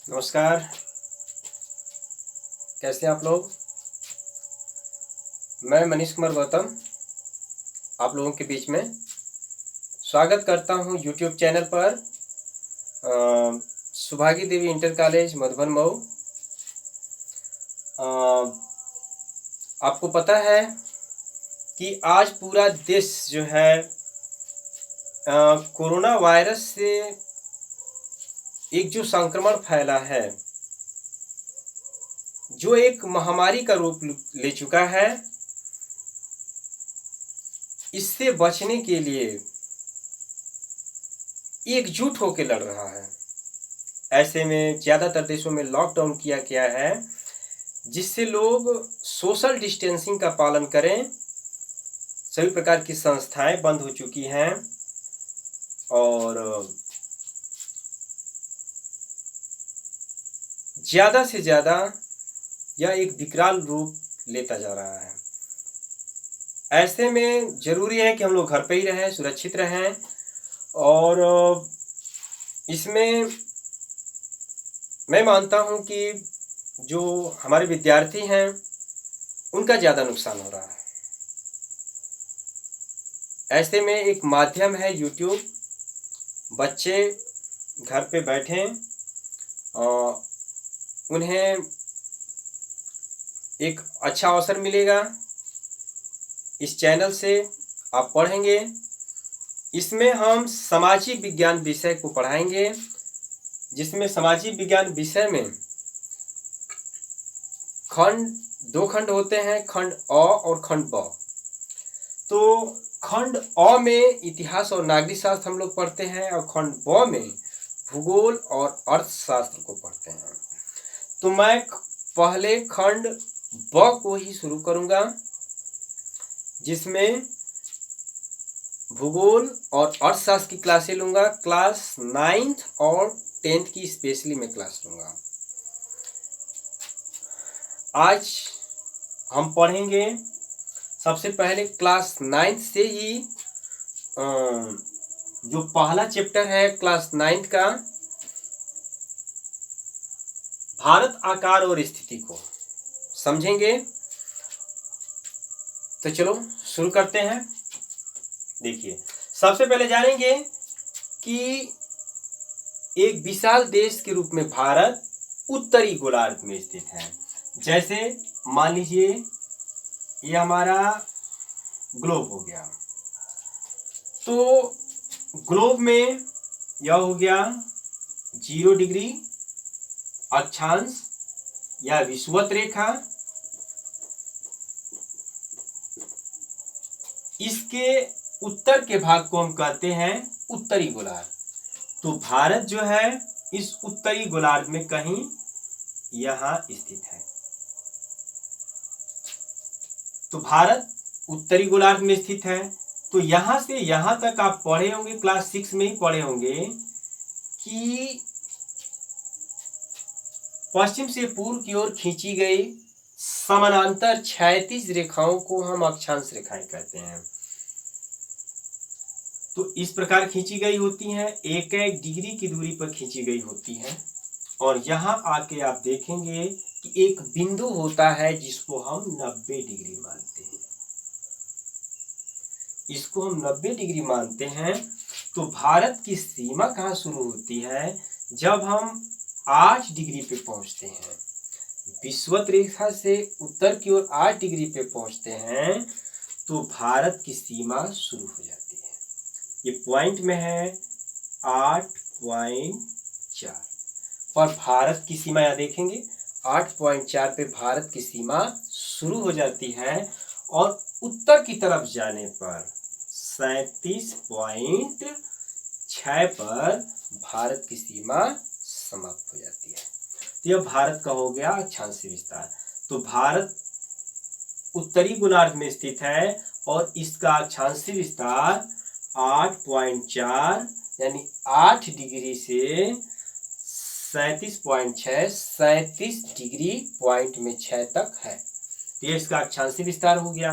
नमस्कार। कैसे हैं आप लोग? मैं मनीष कुमार गौतम आप लोगों के बीच में स्वागत करता हूं यूट्यूब चैनल पर सुभागी देवी इंटर कॉलेज मधुबन मऊ। आपको पता है कि आज पूरा देश जो है कोरोना वायरस से एक जो संक्रमण फैला है, जो एक महामारी का रूप ले चुका है, इससे बचने के लिए एकजुट होकर लड़ रहा है। ऐसे में ज़्यादातर देशों में लॉकडाउन किया गया है, जिससे लोग सोशल डिस्टेंसिंग का पालन करें। सभी प्रकार की संस्थाएं बंद हो चुकी हैं और ज़्यादा से ज़्यादा यह एक विकराल रूप लेता जा रहा है। ऐसे में ज़रूरी है कि हम लोग घर पे ही रहें, सुरक्षित रहें। और इसमें मैं मानता हूं कि जो हमारे विद्यार्थी हैं, उनका ज़्यादा नुकसान हो रहा है। ऐसे में एक माध्यम है यूट्यूब। बच्चे घर पे बैठें, उन्हें एक अच्छा अवसर मिलेगा। इस चैनल से आप पढ़ेंगे। इसमें हम सामाजिक विज्ञान विषय को पढ़ाएंगे, जिसमें सामाजिक विज्ञान विषय में दो खंड होते हैं, खंड अ और खंड ब। तो खंड अ में इतिहास और नागरिक शास्त्र हम लोग पढ़ते हैं और खंड ब में भूगोल और अर्थशास्त्र को पढ़ते हैं। तो मैं पहले खंड ब को ही शुरू करूंगा, जिसमें भूगोल और अर्थशास्त्र की क्लासें लूंगा। क्लास 9th और 10th की स्पेशली मैं क्लास लूंगा। आज हम पढ़ेंगे सबसे पहले क्लास 9th से ही जो पहला चैप्टर है क्लास 9th का, भारत आकार और स्थिति को समझेंगे। तो चलो शुरू करते हैं। देखिए, सबसे पहले जानेंगे कि एक विशाल देश के रूप में भारत उत्तरी गोलार्ध में स्थित है। जैसे मान लीजिए ये हमारा ग्लोब हो गया, तो ग्लोब में यह हो गया 0 डिग्री अक्षांश या विषुवत रेखा। इसके उत्तर के भाग को हम कहते हैं उत्तरी गोलार्ध। तो भारत जो है इस उत्तरी गोलार्ध में कहीं यहां स्थित है। तो भारत उत्तरी गोलार्ध में स्थित है। तो यहां से यहां तक आप पढ़े होंगे, क्लास 6 में ही पढ़े होंगे कि पश्चिम से पूर्व की ओर खींची गई समानांतर क्षैतिज रेखाओं को हम अक्षांश रेखाएं कहते हैं। तो इस प्रकार खींची गई होती हैं, एक एक डिग्री की दूरी पर खींची गई होती हैं। और यहां आके आप देखेंगे कि एक बिंदु होता है जिसको हम 90 डिग्री मानते हैं। इसको हम 90 डिग्री मानते हैं। तो भारत की सीमा कहां शुरू होती है? जब हम 8 डिग्री पे पहुंचते हैं, विषुवत रेखा से उत्तर की ओर 8 डिग्री पे पहुंचते हैं, तो भारत की सीमा शुरू हो जाती है। ये पॉइंट में है 8.4 पर भारत की सीमा यहां देखेंगे 8.4 पे भारत की सीमा शुरू हो जाती है और उत्तर की तरफ जाने पर 37.6 पर भारत की सीमा समाप्त हो जाती है। तो यह भारत का हो गया अक्षांशीय विस्तार। तो भारत उत्तरी गोलार्ध में स्थित है और इसका अक्षांशीय विस्तार 8.4 यानी 8 डिग्री से 37 डिग्री पॉइंट में 6 तक है। तो ये इसका अक्षांशीय विस्तार हो गया।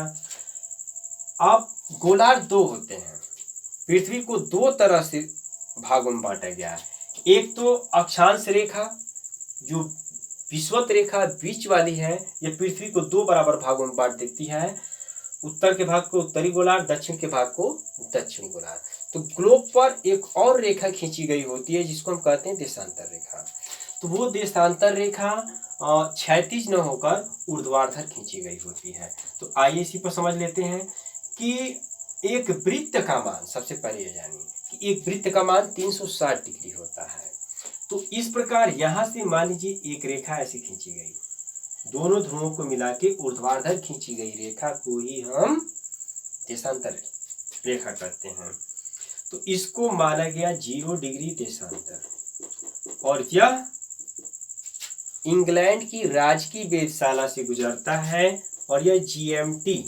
अब गोलार्ध दो होते हैं। पृथ्वी को दो तरह से भागों में बांटा गया है। एक तो अक्षांश रेखा जो विषुवत रेखा बीच वाली है, यह पृथ्वी को दो बराबर भागों में बांट देती है, उत्तर के भाग को उत्तरी गोलार्ध, दक्षिण के भाग को दक्षिणी गोलार्ध। तो ग्लोब पर एक और रेखा खींची गई होती है जिसको हम कहते हैं देशांतर रेखा। तो वो देशांतर रेखा क्षैतिज न होकर ऊर्ध्वाधर खींची गई होती है। तो आइए इसी पर समझ लेते हैं कि एक वृत्त का मान, सबसे पहले ये जानिए कि एक वृत्त का मान 360 डिग्री होता है। तो इस प्रकार यहां से मान लीजिए एक रेखा ऐसी खींची गई, दोनों ध्रुवों को मिला के ऊर्ध्वाधर खींची गई रेखा को ही हम देशांतर रेखा कहते हैं। तो इसको माना गया 0 डिग्री देशांतर, और यह इंग्लैंड की राजकीय वेधशाला से गुजरता है, और यह GMT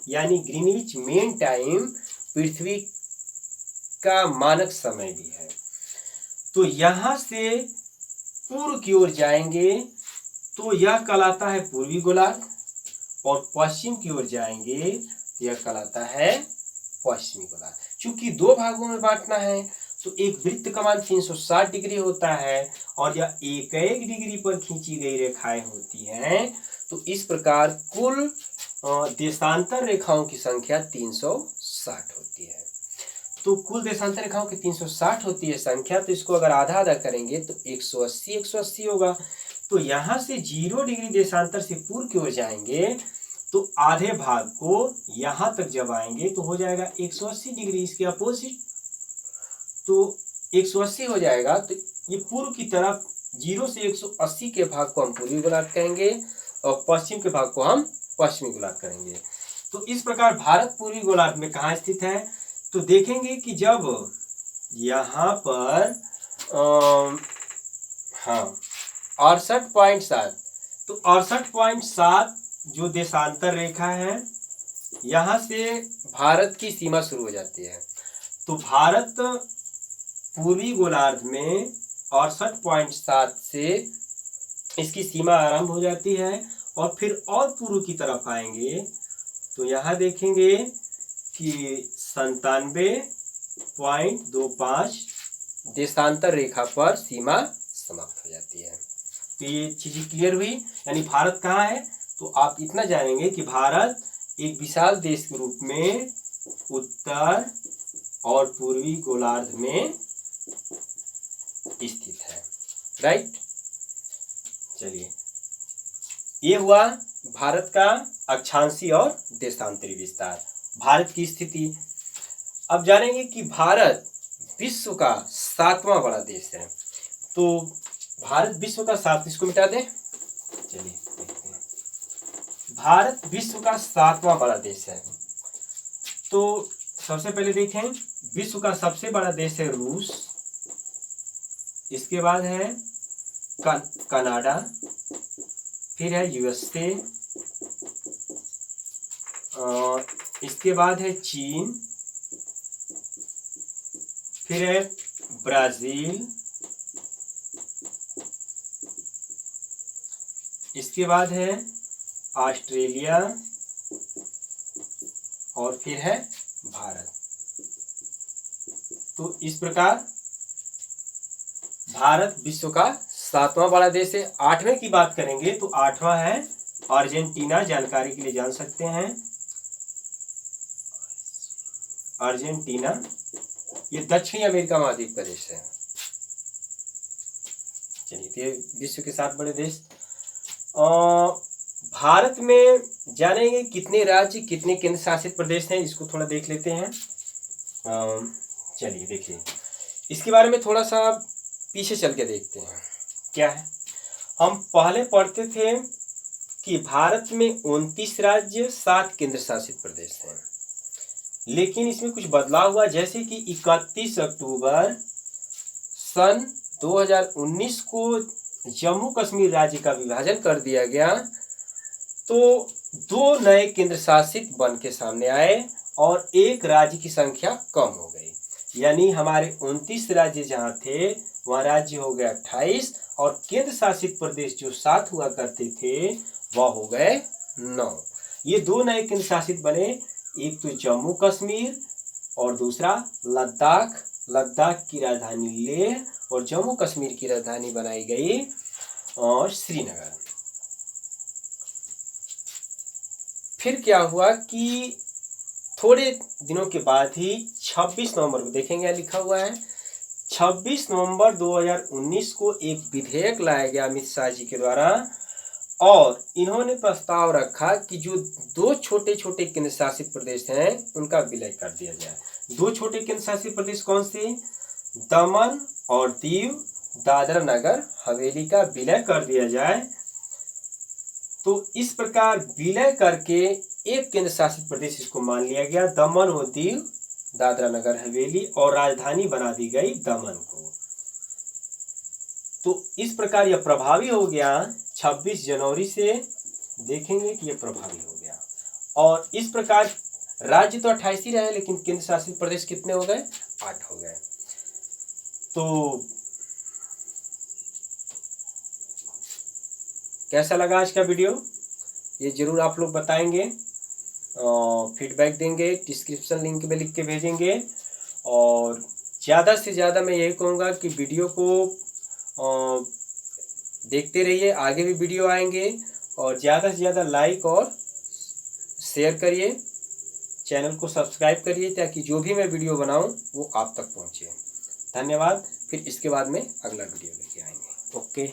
यानी ग्रीनविच मेन टाइम पृथ्वी का मानक समय भी है। तो यहां से पूर्व की ओर जाएंगे तो यह कहलाता है पूर्वी गोलार्ध, और पश्चिम की ओर जाएंगे तो यह कहलाता है पश्चिमी गोलार्ध। चूंकि दो भागों में बांटना है तो एक वृत्त का मान 360 डिग्री होता है, और यह एक एक डिग्री पर खींची गई रेखाएं होती हैं। तो इस प्रकार कुल देशांतर रेखाओं की संख्या 360 होती है। तो कुल देशांतर रेखाओं की 360 होती है संख्या, तो इसको अगर आधा आधा करेंगे तो 180 होगा। तो यहां से 0 डिग्री देशांतर से पूर्व की ओर जाएंगे तो आधे भाग को यहां तक जब आएंगे तो हो जाएगा 180 डिग्री, इसके अपोजिट तो 180 हो जाएगा। तो ये पूर्व की तरफ 0 से 180 के भाग को हम पूर्वी गोलार्ध कहेंगे, और पश्चिम के भाग को हम पश्चिमी गोलार्ध कहेंगे। तो इस प्रकार भारत पूर्वी गोलार्ध में कहाँ स्थित है, तो देखेंगे कि जब यहाँ पर 68.7, तो 68.7 जो देशांतर रेखा है, यहाँ से भारत की सीमा शुरू हो जाती है। तो भारत पूर्वी गोलार्ध में 68.7 से इसकी सीमा आरंभ हो जाती है, और फिर और पूर्व की तरफ आएंगे तो यहाँ देखेंगे कि 97.25 देशांतर रेखा पर सीमा समाप्त हो जाती है। तो ये चीजें क्लियर हुई। यानी भारत कहाँ है, तो आप इतना जानेंगे कि भारत एक विशाल देश के रूप में उत्तर और पूर्वी गोलार्ध में स्थित है। राइट, चलिए ये हुआ भारत का अक्षांशीय और देशांतरी विस्तार, भारत की स्थिति। अब जानेंगे कि भारत विश्व का 7वां बड़ा देश है। तो भारत विश्व का 7, इसको मिटा दें, चलिए देखते हैं। भारत विश्व का 7वां बड़ा देश है। तो सबसे पहले देखें, विश्व का सबसे बड़ा देश है रूस, इसके बाद है कनाडा, फिर है USA, इसके बाद है चीन, फिर है ब्राजील, इसके बाद है ऑस्ट्रेलिया, और फिर है भारत। तो इस प्रकार भारत विश्व का 7वां बड़ा देश है। 8वें की बात करेंगे तो 8वां है अर्जेंटीना, जानकारी के लिए जान सकते हैं अर्जेंटीना, ये दक्षिणी अमेरिका महाद्वीप का देश है। चलिए, ये विश्व के 7 बड़े देश। भारत में जानेंगे कितने राज्य, कितने केंद्र शासित प्रदेश हैं, इसको थोड़ा देख लेते हैं। चलिए देखिए, इसके बारे में थोड़ा सा पीछे चल के देखते हैं क्या है। हम पहले पढ़ते थे कि भारत में 29 राज्य, 7 केंद्र शासित प्रदेश हैं, लेकिन इसमें कुछ बदलाव हुआ। जैसे कि 31 अक्टूबर सन 2019 को जम्मू कश्मीर राज्य का विभाजन कर दिया गया, तो 2 नए केंद्र शासित बन के सामने आए और एक राज्य की संख्या कम हो गई। यानी हमारे 29 राज्य जहाँ थे वहाँ राज्य हो गए 28, और केंद्र शासित प्रदेश जो 7 हुआ करते थे वह हो गए 9। ये 2 नए केंद्र शासित बने, एक तो जम्मू कश्मीर और दूसरा लद्दाख। लद्दाख की राजधानी लेह और जम्मू कश्मीर की राजधानी बनाई गई और श्रीनगर। फिर क्या हुआ कि थोड़े दिनों के बाद ही 26 नवंबर को, देखेंगे लिखा हुआ है 26 नवंबर 2019 को एक विधेयक लाया गया अमित शाह जी के द्वारा, और इन्होंने प्रस्ताव रखा कि जो दो छोटे छोटे केंद्र शासित प्रदेश हैं उनका विलय कर दिया जाए। दो छोटे केंद्र शासित प्रदेश कौन से? दमन और दीव, दादरा नगर हवेली का विलय कर दिया जाए। तो इस प्रकार विलय करके एक केंद्र शासित प्रदेश इसको मान लिया गया, दमन और दीव, दादरा नगर हवेली, और राजधानी बना दी गई दमन को। तो इस प्रकार यह प्रभावी हो गया 26 जनवरी से, देखेंगे कि यह प्रभावी हो गया। और इस प्रकार राज्य तो 28 ही रहे, लेकिन केंद्र शासित प्रदेश कितने हो गए? 8 हो गए। तो कैसा लगा आज का वीडियो, ये जरूर आप लोग बताएंगे, फीडबैक देंगे, डिस्क्रिप्शन लिंक में लिख के भेजेंगे। और ज़्यादा से ज़्यादा मैं यही कहूँगा कि वीडियो को देखते रहिए, आगे भी वीडियो आएंगे, और ज़्यादा से ज़्यादा लाइक और शेयर करिए, चैनल को सब्सक्राइब करिए, ताकि जो भी मैं वीडियो बनाऊं वो आप तक पहुंचे। धन्यवाद। फिर इसके बाद में अगला वीडियो लेके आएंगे। ओके।